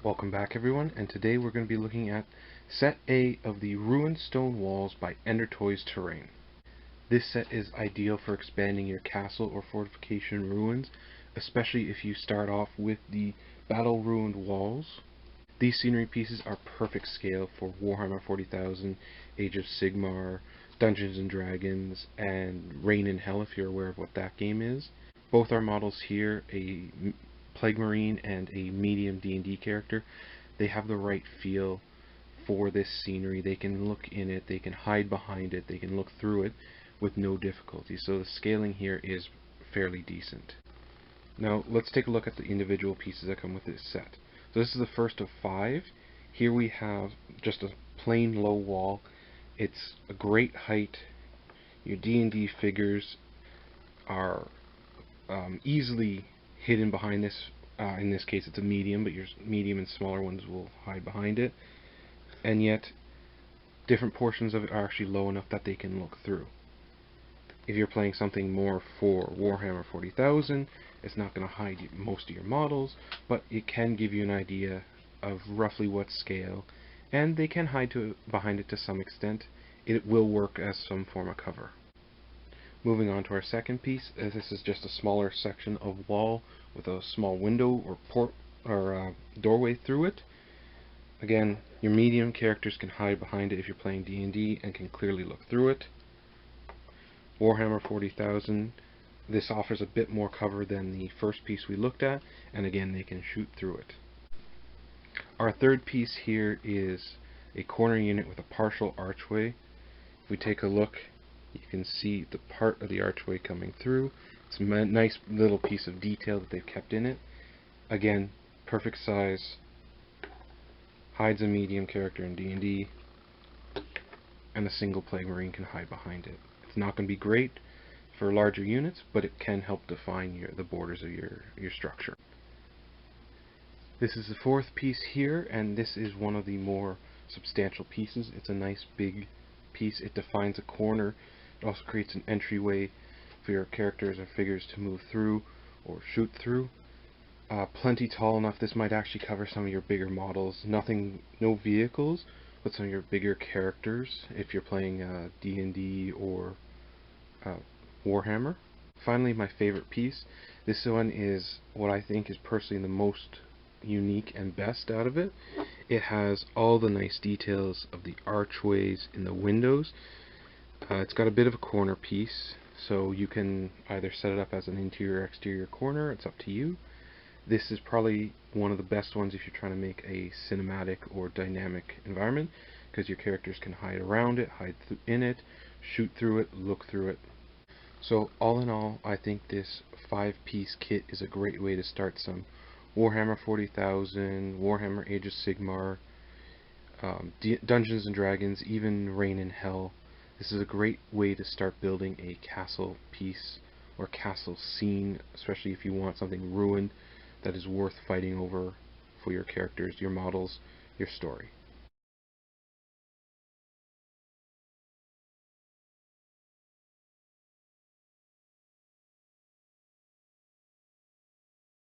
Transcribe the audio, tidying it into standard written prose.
Welcome back everyone, and today we're going to be looking at Set A of the Ruined Stone Walls by EnderToys Terrain. This set is ideal for expanding your castle or fortification ruins, especially if you start off with the battle ruined walls. These scenery pieces are perfect scale for Warhammer 40,000, Age of Sigmar, Dungeons and Dragons, and Reign in Hell if you're aware of what that game is. Both our models here, a Plague Marine and a medium D&D character, they have the right feel for this scenery. They can look in it, they can hide behind it, they can look through it with no difficulty. So the scaling here is fairly decent. Now let's take a look at the individual pieces that come with this set. So this is the first of 5. Here we have just a plain low wall. It's a great height. Your D&D figures are easily hidden behind this. In this case it's a medium, but your medium and smaller ones will hide behind it. And yet different portions of it are actually low enough that they can look through. If you're playing something more for Warhammer 40,000, it's not going to hide most of your models, but it can give you an idea of roughly what scale, and they can hide behind it to some extent. It will work as some form of cover. Moving on to our second piece, this is just a smaller section of wall with a small window or doorway through it. Again, your medium characters can hide behind it if you're playing D&D and can clearly look through it. Warhammer 40,000, this offers a bit more cover than the first piece we looked at, and again they can shoot through it. Our third piece here is a corner unit with a partial archway. If we take a look, you can see the part of the archway coming through. It's a nice little piece of detail that they've kept in it. Again, perfect size, hides a medium character in D&D, and a single Plague Marine can hide behind it. It's not going to be great for larger units, but it can help define the borders of your structure. This is the fourth piece here, and this is one of the more substantial pieces. It's a nice big piece. It defines a corner. It also creates an entryway for your characters or figures to move through or shoot through. Plenty tall enough this might actually cover some of your bigger models. No vehicles, but some of your bigger characters if you're playing D&D or Warhammer. Finally, my favorite piece. This one is what I think is personally the most unique and best out of it. It has all the nice details of the archways in the windows. It's got a bit of a corner piece, so you can either set it up as an interior or exterior corner. It's up to you. This is probably one of the best ones if you're trying to make a cinematic or dynamic environment, because your characters can hide around it, hide in it, shoot through it, look through it. So all in all, I think this 5-piece kit is a great way to start some Warhammer 40,000, Warhammer Age of Sigmar, Dungeons and Dragons, even Reign in Hell. This is a great way to start building a castle piece or castle scene, especially if you want something ruined that is worth fighting over for your characters, your models, your story.